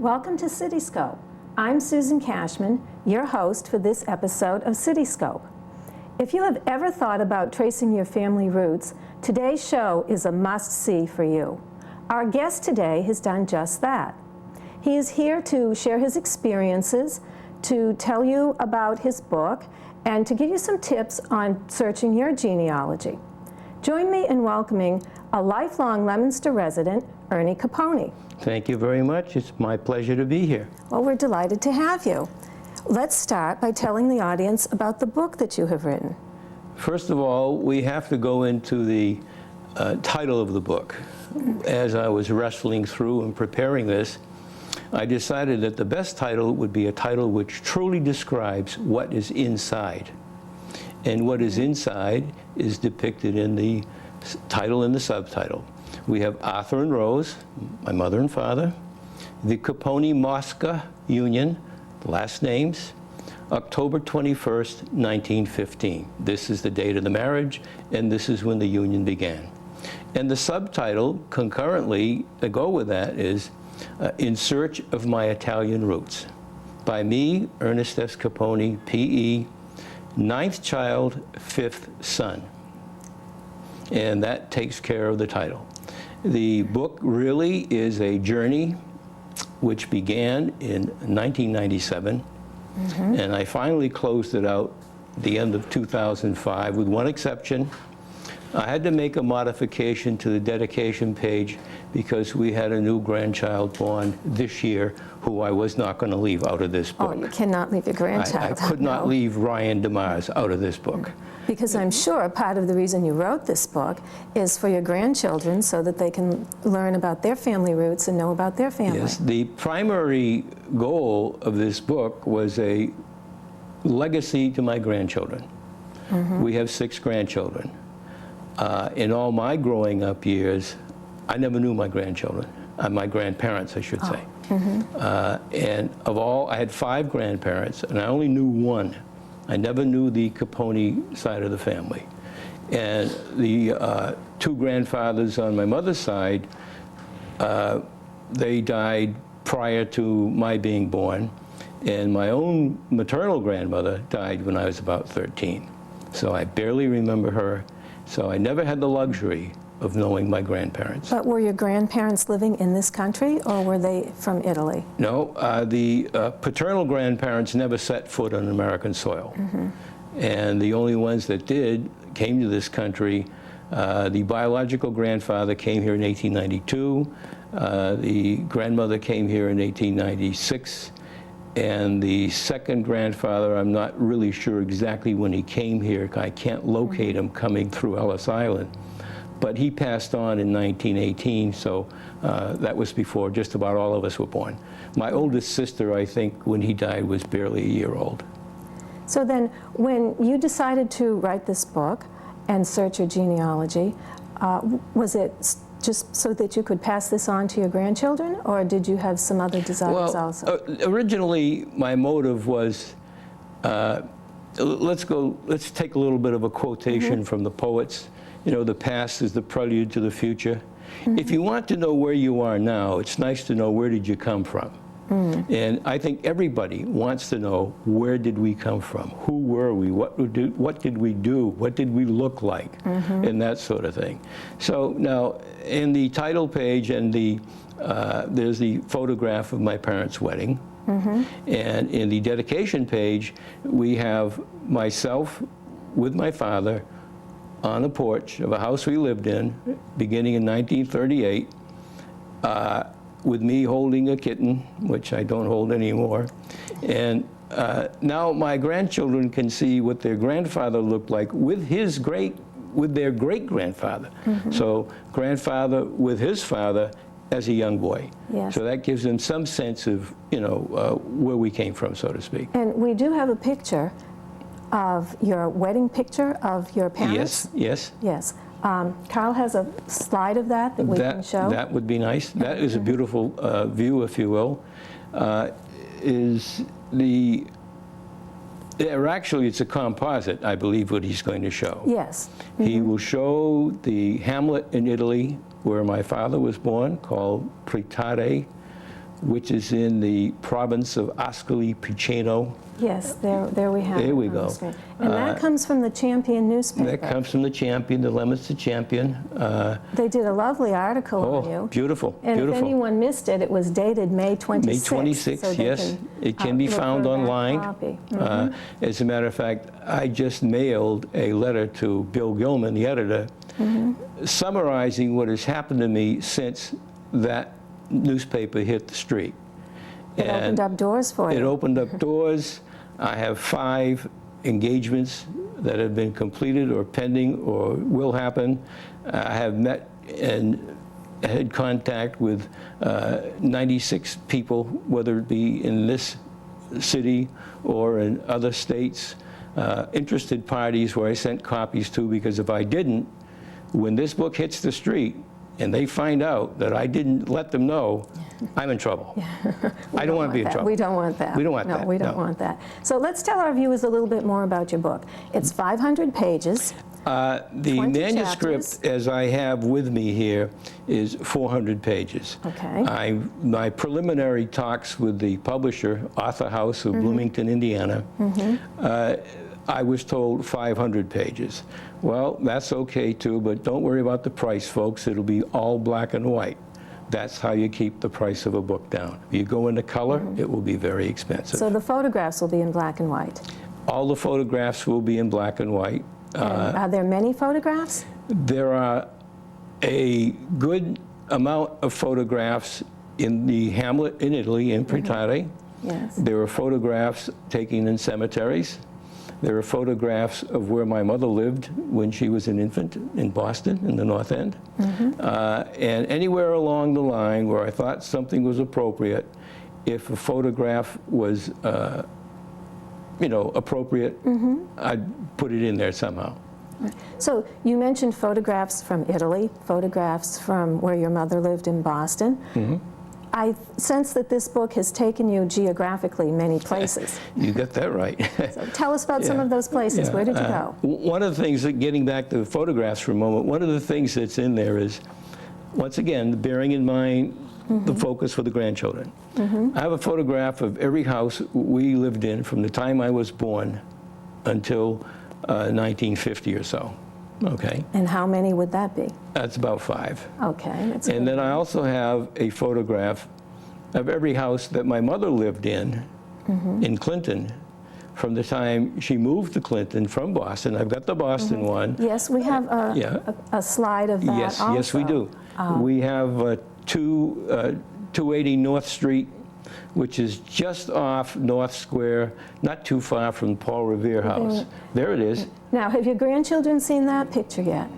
Welcome to Cityscope. I'm Susan Cashman, your host for this episode of Cityscope. If you have ever thought about tracing your family roots, today's show is a must-see for you. Our guest today has done just that. He is here to share his experiences, to tell you about his book, and to give you some tips on searching your genealogy. Join me in welcoming a lifelong Leominster resident, Ernest Caponi. Thank you very much. It's my pleasure to be here. Well, we're delighted to have you. Let's start by telling the audience about the book that you have written. First of all, we have to go into the title of the book. As I was wrestling through and preparing this, I decided that the best title would be a title which truly describes what is inside. And what is inside is depicted in the title and the subtitle. We have Arthur and Rose, my mother and father, the Caponi-Mosca Union, last names, October 21st, 1915. This is the date of the marriage, and this is when the union began. And the subtitle, concurrently, to go with that, is In Search of My Italian Roots, by me, Ernest S. Caponi, P.E., 9th child, 5th son. And that takes care of the title. The book really is a journey which began in 1997, and I finally closed it out at the end of 2005 with one exception. I had to make a modification to the dedication page because we had a new grandchild born this year who I was not going to leave out of this book. Oh, you cannot leave your grandchild. I could not leave Ryan DeMars out of this book. Because I'm sure part of the reason you wrote this book is for your grandchildren so that they can learn about their family roots and know about their family. Yes, the primary goal of this book was a legacy to my grandchildren. We have 6 grandchildren. In all my growing up years, I never knew my grandchildren, my grandparents, I should say. And of all, I had 5 grandparents, and I only knew one. I never knew the Caponi side of the family. And the 2 grandfathers on my mother's side, they died prior to my being born. And my own maternal grandmother died when I was about 13. So I barely remember her. So I never had the luxury of knowing my grandparents. But were your grandparents living in this country, or were they from Italy? No, the paternal grandparents never set foot on American soil. And the only ones that did came to this country. The biological grandfather came here in 1892. The grandmother came here in 1896. And the second grandfather, I'm not really sure exactly when he came here. I can't locate him coming through Ellis Island. But he passed on in 1918, so that was before just about all of us were born. My oldest sister, I think, when he died, was barely a year old. So then, when you decided to write this book and search your genealogy, was it just so that you could pass this on to your grandchildren, or did you have some other desires also? Originally, my motive was, let's take a little bit of a quotation from the poets. You know, the past is the prelude to the future. If you want to know where you are now, it's nice to know where did you come from. And I think everybody wants to know, where did we come from? Who were we? What did we do? What did we look like? And that sort of thing. So now, in the title page, and there's the photograph of my parents' wedding. And in the dedication page, we have myself with my father on a porch of a house we lived in, beginning in 1938, with me holding a kitten, which I don't hold anymore. And now my grandchildren can see what their grandfather looked like with their great-grandfather. So grandfather with his father as a young boy. Yes. So that gives them some sense of, you know, where we came from, so to speak. And we do have a picture of your wedding picture of your parents. Yes. Yes. Carl has a slide of that we can show. That would be nice. That is a beautiful view, if you will. Actually, it's a composite, I believe, what he's going to show. Yes. He will show the hamlet in Italy where my father was born, called Pretade, which is in the province of Ascoli Piceno. Yes, there we have it. There we on the go. screen. And that comes from the Champion newspaper. That comes from the Champion, the Leominster Champion. They did a lovely article on you. Beautiful, And beautiful. if anyone missed it, it was dated May 26th. May 26th, so they yes. It can be look found for that online. copy. As a matter of fact, I just mailed a letter to Bill Gilman, the editor, summarizing what has happened to me since that newspaper hit the street. It opened up doors for you. It opened up doors. I have 5 engagements that have been completed or pending or will happen. I have met and had contact with 96 people, whether it be in this city or in other states, interested parties where I sent copies to, because if I didn't, when this book hits the street and they find out that I didn't let them know, I'm in trouble. I don't want to be in trouble. We don't want that. We don't want that. No, we don't want that. So let's tell our viewers a little bit more about your book. It's 500 pages. The 20 manuscript, chapters. as I have with me here, is 400 pages. Okay. My preliminary talks with the publisher, Author House of Bloomington, Indiana, I was told 500 pages. Well, that's okay too, but don't worry about the price, folks. It'll be all black and white. That's how you keep the price of a book down. If you go into color, it will be very expensive. So the photographs will be in black and white. All the photographs will be in black and white. And are there many photographs? There are a good amount of photographs in the hamlet in Italy, in Pretare. Yes. There are photographs taken in cemeteries. There are photographs of where my mother lived when she was an infant in Boston, in the North End. And anywhere along the line where I thought something was appropriate, if a photograph was appropriate, I'd put it in there somehow. So you mentioned photographs from Italy, photographs from where your mother lived in Boston. I sense that this book has taken you geographically many places. You got that right. So tell us about some of those places. Where did you go? One of the things, that getting back to the photographs for a moment, one of the things that's in there is, once again, bearing in mind the focus for the grandchildren. I have a photograph of every house we lived in from the time I was born until 1950 or so. Okay. And how many would that be? That's about 5. Okay. That's And good. then I also have a photograph of every house that my mother lived in Clinton, from the time she moved to Clinton from Boston. I've got the Boston one. Yes, we have a slide of that Yes, also. yes, we do. We have 280 North Street, which is just off North Square, not too far from Paul Revere House. There it is. Now, have your grandchildren seen that picture yet?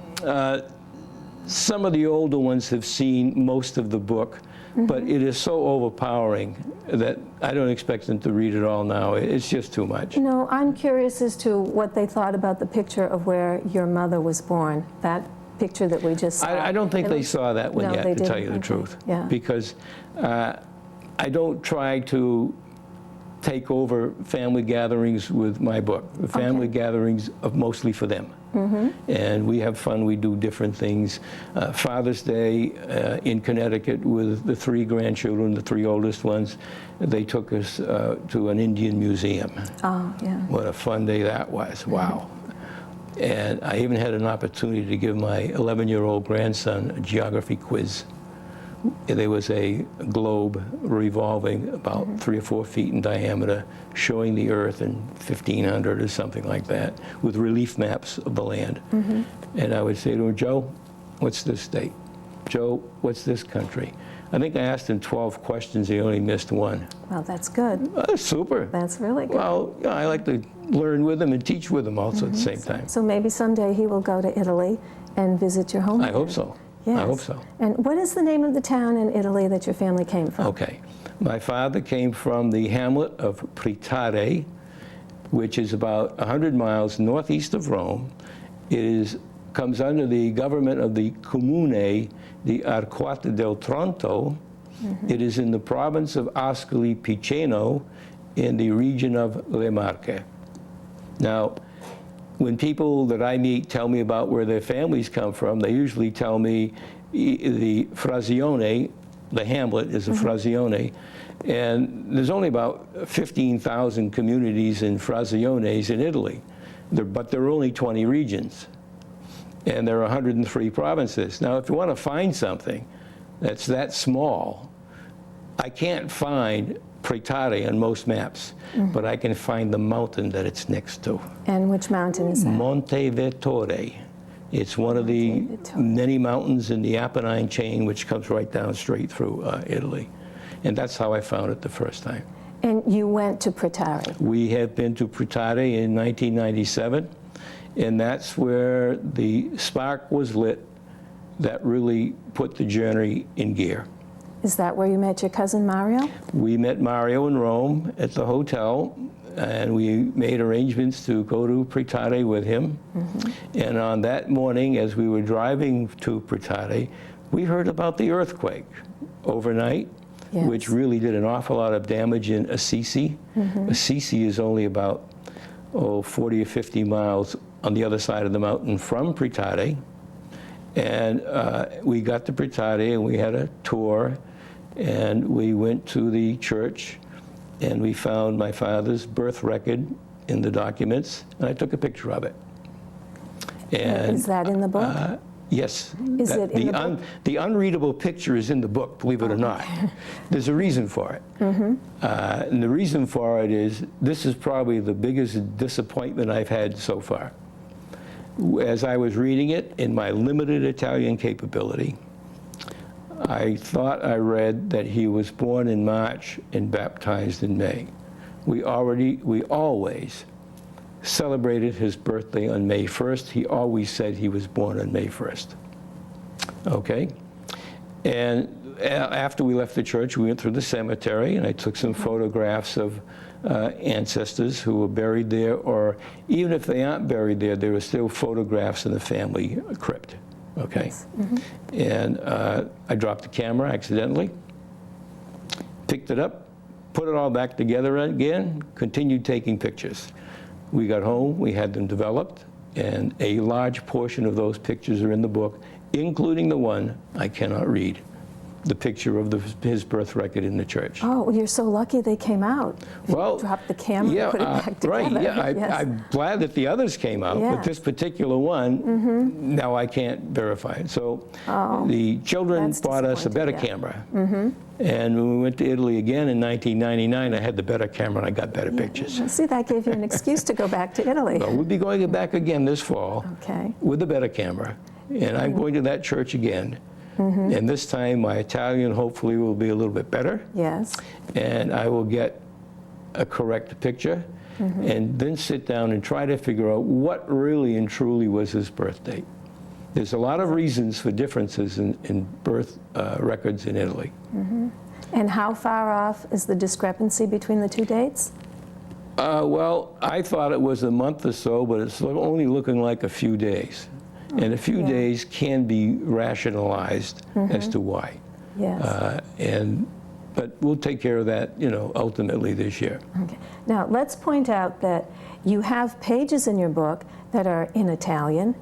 Some of the older ones have seen most of the book, but it is so overpowering that I don't expect them to read it all now. It's just too much. No, I'm curious as to what they thought about the picture of where your mother was born, that picture that we just saw. I don't think It they looks- saw that one No, yet, they to tell didn't. you the Okay. truth. Yeah. Because I don't try to take over family gatherings with my book. The family gatherings are mostly for them. And we have fun, we do different things. Father's Day in Connecticut with the 3 grandchildren, the 3 oldest ones, they took us to an Indian museum. Oh, yeah. What a fun day that was, wow. And I even had an opportunity to give my 11-year-old grandson a geography quiz. There was a globe revolving about 3 or 4 feet in diameter, showing the Earth in 1500 or something like that, with relief maps of the land. And I would say to him, Joe, what's this state? Joe, what's this country? I think I asked him 12 questions, he only missed 1. Well, that's good. Oh, that's super. That's really good. Well, I like to learn with him and teach with him also at the same time. So maybe someday he will go to Italy and visit your home. I hope so. Yes. I hope so. And what is the name of the town in Italy that your family came from? Okay. My father came from the hamlet of Pretare, which is about 100 miles northeast of Rome. It comes under the government of the Comune di Arquata del Tronto. It is in the province of Ascoli Piceno in the region of Le Marche. Now, when people that I meet tell me about where their families come from, they usually tell me the Frazione the hamlet is a frazione. And there's only about 15,000 communities in fraziones in Italy, but there are only 20 regions. And there are 103 provinces. Now, if you want to find something that's that small, I can't find Pretare on most maps, but I can find the mountain that it's next to. And which mountain is that? Monte Vettore. It's one of the many mountains in the Apennine chain, which comes right down straight through Italy. And that's how I found it the first time. And you went to Pretare? We have been to Pretare in 1997, and that's where the spark was lit that really put the journey in gear. Is that where you met your cousin Mario? We met Mario in Rome at the hotel, and we made arrangements to go to Pretare with him. And on that morning, as we were driving to Pretare, we heard about the earthquake overnight, which really did an awful lot of damage in Assisi. Assisi is only about 40 or 50 miles on the other side of the mountain from Pretare. And we got to Pretare, and we had a tour, and we went to the church, and we found my father's birth record in the documents, and I took a picture of it. And is that in the book? Yes. Is it in the book? The unreadable picture is in the book, believe it or not. There's a reason for it. And the reason for it is, this is probably the biggest disappointment I've had so far. As I was reading it, in my limited Italian capability, I thought I read that he was born in March and baptized in May. We always celebrated his birthday on May 1st. He always said he was born on May 1st. Okay? And after we left the church, we went through the cemetery, and I took some photographs of ancestors who were buried there, or even if they aren't buried there, there are still photographs in the family crypt. Okay? And I dropped the camera accidentally, picked it up, put it all back together again, continued taking pictures. We got home, we had them developed, and a large portion of those pictures are in the book, including the one I cannot read, the picture of his birth record in the church. Oh, well, you're so lucky they came out. Well, dropped the camera and put it back together. Right, yeah, I'm glad that the others came out, but this particular one, now I can't verify it. So the children bought us a better camera. And when we went to Italy again in 1999, I had the better camera and I got better pictures. See, that gave you an excuse to go back to Italy. Well, we'll be going back again this fall with a better camera. And I'm going to that church again. And this time my Italian hopefully will be a little bit better. Yes. And I will get a correct picture and then sit down and try to figure out what really and truly was his birth date. There's a lot of reasons for differences in birth records in Italy. And how far off is the discrepancy between the two dates? Well, I thought it was a month or so, but it's only looking like a few days. And a few days can be rationalized as to why. Yes. But we'll take care of that, ultimately this year. Okay. Now, let's point out that you have pages in your book that are in Italian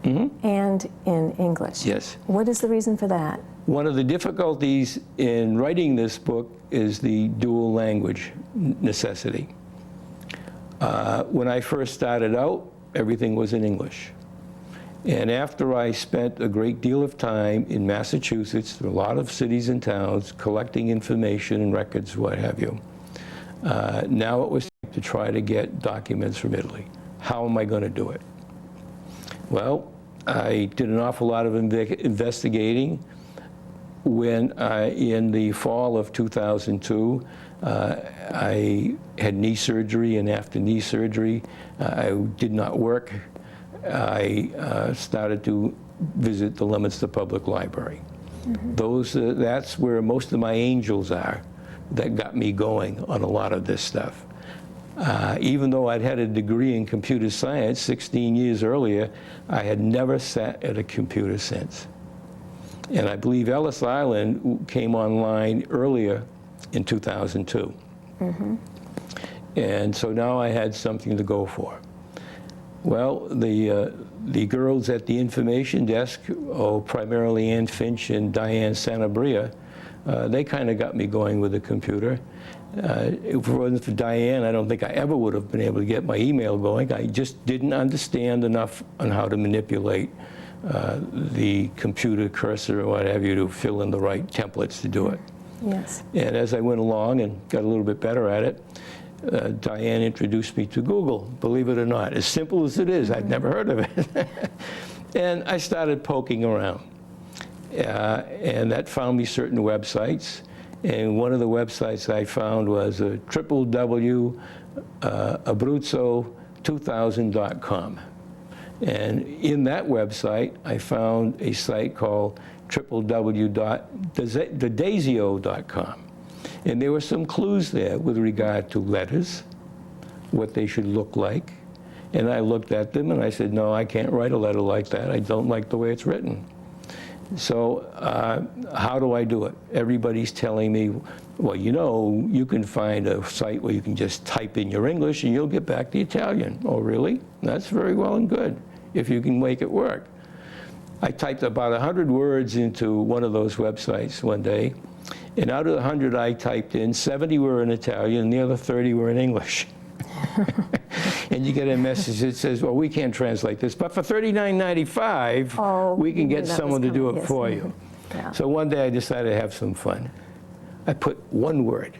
and in English. Yes. What is the reason for that? One of the difficulties in writing this book is the dual language necessity. When I first started out, everything was in English. And after I spent a great deal of time in Massachusetts, a lot of cities and towns, collecting information and records, what have you, now it was to try to get documents from Italy. How am I going to do it? Well, I did an awful lot of investigating. When in the fall of 2002, I had knee surgery, and after knee surgery, I did not work. I started to visit the Leominster Public Library. That's where most of my angels are that got me going on a lot of this stuff. Even though I'd had a degree in computer science 16 years earlier, I had never sat at a computer since. And I believe Ellis Island came online earlier in 2002. And so now I had something to go for. Well, the girls at the information desk, primarily Ann Finch and Diane Sanabria, They kind of got me going with the computer. If it wasn't for Diane, I don't think I ever would have been able to get my email going. I just didn't understand enough on how to manipulate the computer cursor or what have you to fill in the right templates to do it. Yes. And as I went along and got a little bit better at it, Diane introduced me to Google, believe it or not. As simple as it is, I'd never heard of it. And I started poking around. And that found me certain websites. And one of the websites I found was www.abruzzo2000.com. And in that website, I found a site called www.dedesio.com. And there were some clues there with regard to letters, what they should look like. And I looked at them and I said, no, I can't write a letter like that. I don't like the way it's written. So how do I do it? Everybody's telling me, well, you know, you can find a site where you can just type in your English and you'll get back the Italian. Oh, really? That's very well and good, if you can make it work. I typed about 100 words into one of those websites one day, and out of the 100 I typed in, 70 were in Italian and the other 30 were in English. And you get a message that says, well, we can't translate this, but for $39.95, we can get someone to do it for you. Yeah. So one day I decided to have some fun. I put one word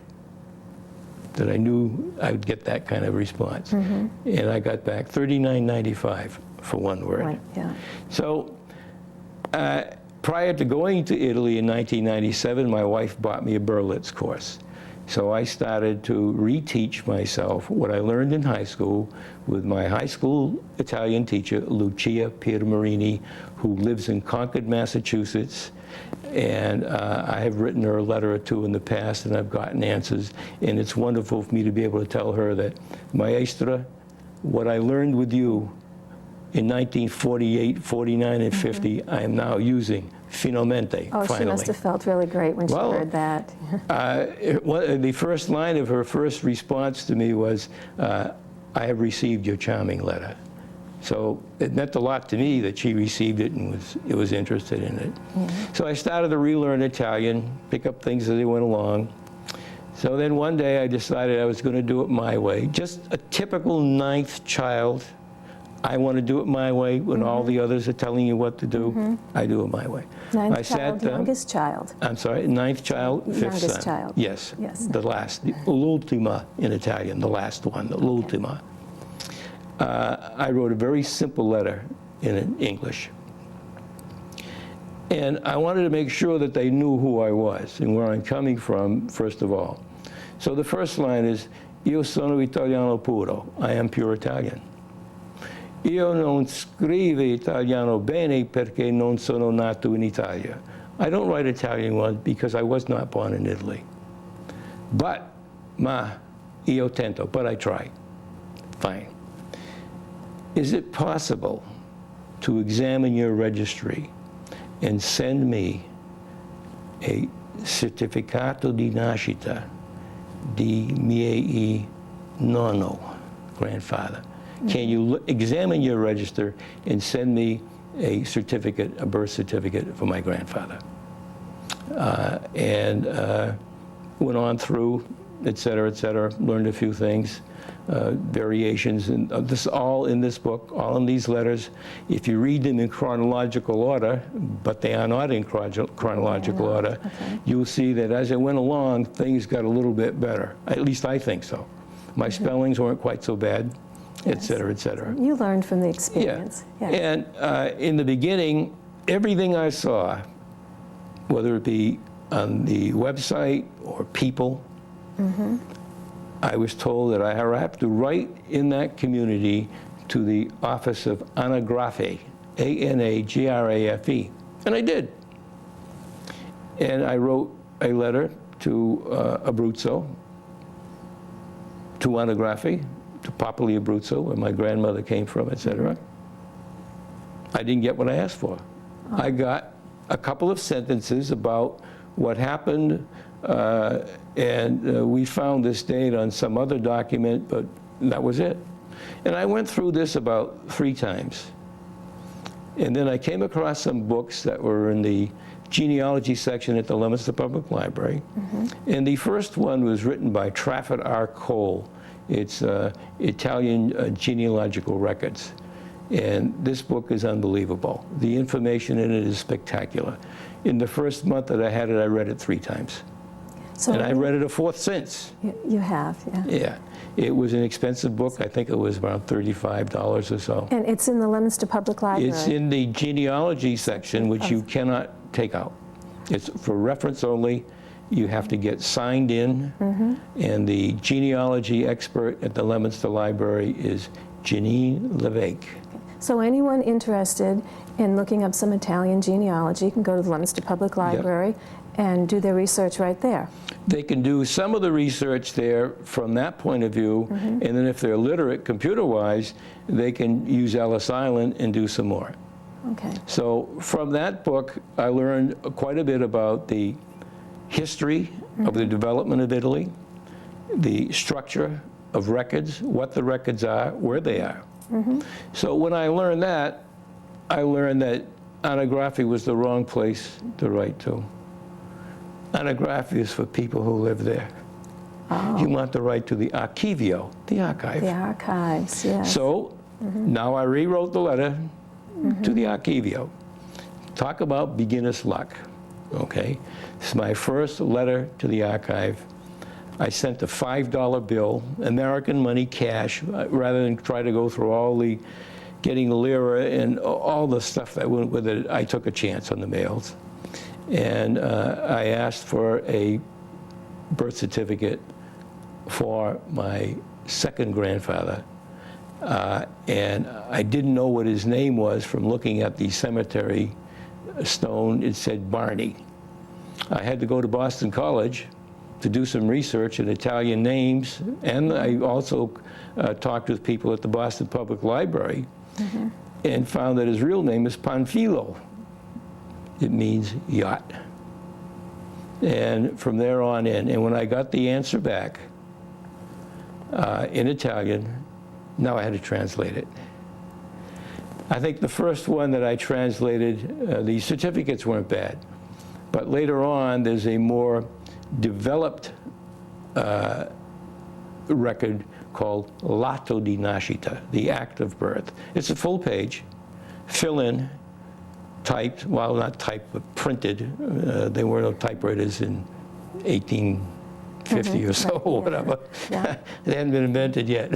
that I knew I would get that kind of response. And I got back $39.95 for one word. Right, yeah. So prior to going to Italy in 1997, my wife bought me a Berlitz course. So I started to reteach myself what I learned in high school with my high school Italian teacher, Lucia Piermarini, who lives in Concord, Massachusetts. And I have written her a letter or two in the past, and I've gotten answers. And it's wonderful for me to be able to tell her that, Maestra, what I learned with you in 1948, 49, and 50, I am now using. Finalmente, Oh, finally. she must have felt really great when she heard that. The first line of her first response to me was, I have received your charming letter. So it meant a lot to me that she received it and was interested in it. So I started to relearn Italian, pick up things as they went along. So then one day I decided I was going to do it my way. Just a typical ninth child. I want to do it my way when all the others are telling you what to do. I do it my way. Ninth child, youngest child. I'm sorry, ninth child, fifth Youngest son. child. Yes, Yes. the last, l'ultima in Italian, the last one, l'ultima. I wrote a very simple letter in English. And I wanted to make sure that they knew who I was and where I'm coming from, first of all. So the first line is, Io sono italiano puro. I am pure Italian. Io non scrivo italiano bene perché non sono nato in Italia. I don't write Italian well because I was not born in Italy. But, io tento, but I try. Fine. Is it possible to examine your registry and send me a certificato di nascita di miei nonno, grandfather? Can you examine your register and send me a certificate, a birth certificate for my grandfather? And went on through, et cetera, learned a few things, variations, and this all in this book, all in these letters. If you read them in chronological order, but they are not in chronological order, you'll see that as it went along, things got a little bit better. At least I think so. My spellings weren't quite so bad. Et cetera, et cetera. You learned from the experience. Yeah. And in the beginning, everything I saw, whether it be on the website or people, I was told that I have to write in that community to the office of Anagrafe, A-N-A-G-R-A-F-E. And I did. And I wrote a letter to Abruzzo, to Anagrafe, to Popoli Abruzzo, where my grandmother came from, et cetera. I didn't get what I asked for. I got a couple of sentences about what happened, and we found this date on some other document, but that was it. And I went through this about 3 times. And then I came across some books that were in the genealogy section at the Leominster Public Library. And the first one was written by Trafford R. Cole. It's Italian genealogical records. And this book is unbelievable. The information in it is spectacular. In the first month that I had it, I read it 3 times. And I read it a 4th since. You have, yeah. Yeah. It was an expensive book. I think it was around $35 or so. And it's in the Leominster Public Library? It's in the genealogy section, which you cannot take out. It's for reference only. You have to get signed in. And the genealogy expert at the Leominster Library is Janine Levesque. So anyone interested in looking up some Italian genealogy can go to the Leominster Public Library and do their research right there. They can do some of the research there from that point of view, and then if they're literate computer-wise, they can use Ellis Island and do some more. Okay. So from that book, I learned quite a bit about the history of the development of Italy, the structure of records, what the records are, where they are. So when I learned that Anagrafi was the wrong place to write to. Anagrafi is for people who live there. Oh. You want to write to the archivio, the archive. The archives, yes. So now I rewrote the letter to the archivio. Talk about beginner's luck, okay? It's my first letter to the archive. I sent a $5 bill, American money, cash, rather than try to go through all the getting the lira and all the stuff that went with it. I took a chance on the mails. And I asked for a birth certificate for my second grandfather. And I didn't know what his name was from looking at the cemetery stone. It said Barney. I had to go to Boston College to do some research in Italian names, and I also talked with people at the Boston Public Library and found that his real name is Panfilo. It means yacht. And from there on in, and when I got the answer back in Italian, now I had to translate it. I think the first one that I translated, the certificates weren't bad, but later on there's a more developed record called L'atto di nascita, the act of birth. It's a full page, fill in, typed, well, not typed, but printed. There were no typewriters in 1850 or so, or whatever. Yeah. They hadn't been invented yet.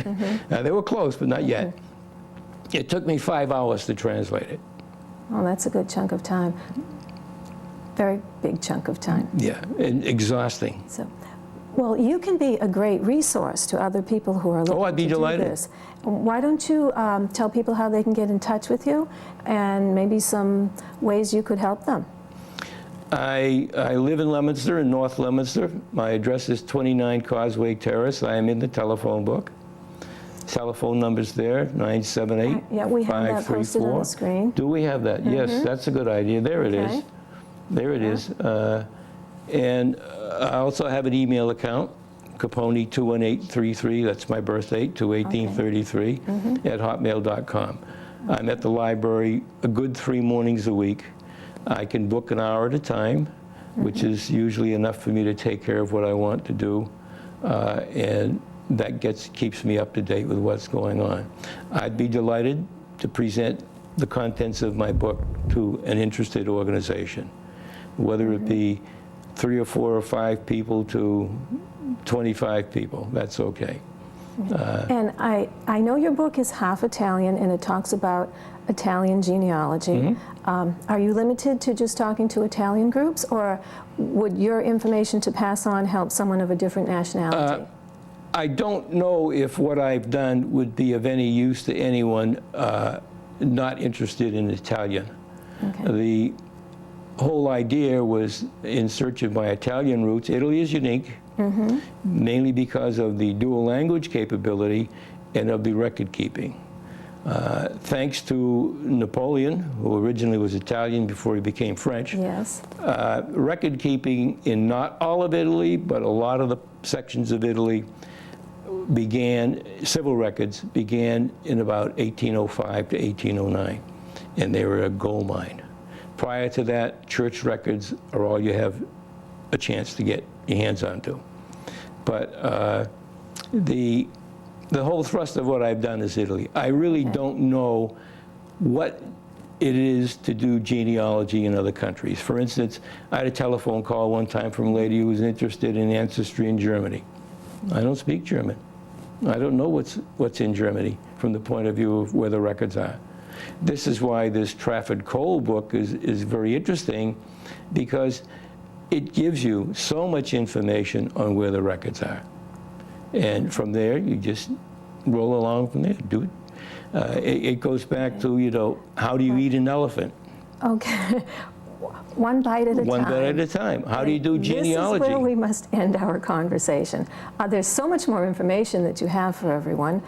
They were close, but not yet. It took me 5 hours to translate it. Oh, that's a good chunk of time. Very big chunk of time. Yeah, and exhausting. So, well, you can be a great resource to other people who are looking I'd be to delighted. do this. Why don't you tell people how they can get in touch with you and maybe some ways you could help them? I live in Leominster, in North Leominster. My address is 29 Causeway Terrace. I am in the telephone book. Telephone number's there, 978-534. Yeah, we have that posted on the screen. Do we have that? Yes, that's a good idea. There it is. There it is. And I also have an email account, Caponi21833, that's my birth date, 2/1833, at hotmail.com. I'm at the library a good 3 mornings a week. I can book an hour at a time, which is usually enough for me to take care of what I want to do. And that keeps me up to date with what's going on. I'd be delighted to present the contents of my book to an interested organization, whether it be 3 or 4 or 5 people to 25 people. That's okay. And I know your book is half Italian and it talks about Italian genealogy. Are you limited to just talking to Italian groups, or would your information to pass on help someone of a different nationality? I don't know if what I've done would be of any use to anyone not interested in Italian. Okay. The whole idea was in search of my Italian roots. Italy is unique, mainly because of the dual language capability and of the record keeping. Thanks to Napoleon, who originally was Italian before he became French, Yes. Record keeping in not all of Italy, but a lot of the sections of Italy civil records began in about 1805 to 1809, and they were a gold mine. Prior to that, church records are all you have a chance to get your hands onto. But the whole thrust of what I've done is Italy. I really don't know what it is to do genealogy in other countries. For instance, I had a telephone call one time from a lady who was interested in ancestry in Germany. I don't speak German. I don't know what's in Germany from the point of view of where the records are. This is why this Trafford Cole book is very interesting, because it gives you so much information on where the records are. And from there, you just roll along from there, do it. It goes back to, you know, how do you eat an elephant? Okay. One bite at a time. One bite at a time. How do you do genealogy? This is where we must end our conversation. There's so much more information that you have for everyone.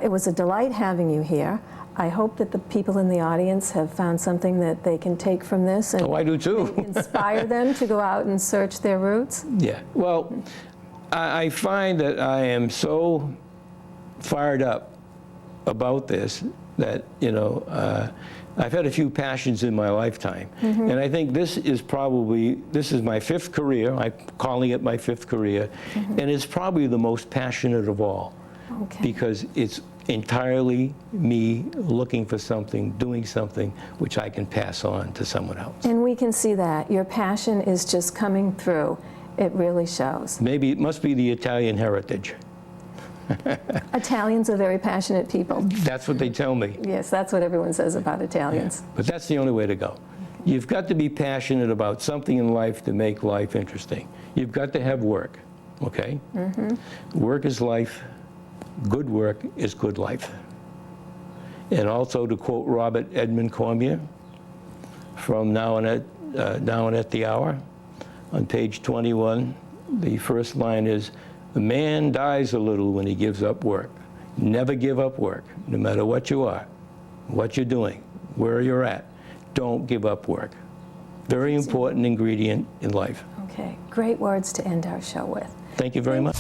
It was a delight having you here. I hope that the people in the audience have found something that they can take from this and I do too. inspire them to go out and search their roots. Yeah. Well, I find that I am so fired up about this that, you know, I've had a few passions in my lifetime. And I think this is my fifth career. I'm calling it my fifth career. And it's probably the most passionate of all. Okay. Because it's entirely me looking for something, doing something which I can pass on to someone else. And we can see that. Your passion is just coming through. It really shows. Maybe it must be the Italian heritage. Italians are very passionate people. That's what they tell me. Yes, that's what everyone says about Italians. But that's the only way to go. You've got to be passionate about something in life to make life interesting. You've got to have work, okay? Work is life. Good work is good life. And also, to quote Robert Edmund Cormier from Now and at the Hour, on page 21, the first line is, "A man dies a little when he gives up work. Never give up work, no matter what you are, what you're doing, where you're at. Don't give up work." Very important ingredient in life. Okay, great words to end our show with. Thank you very much.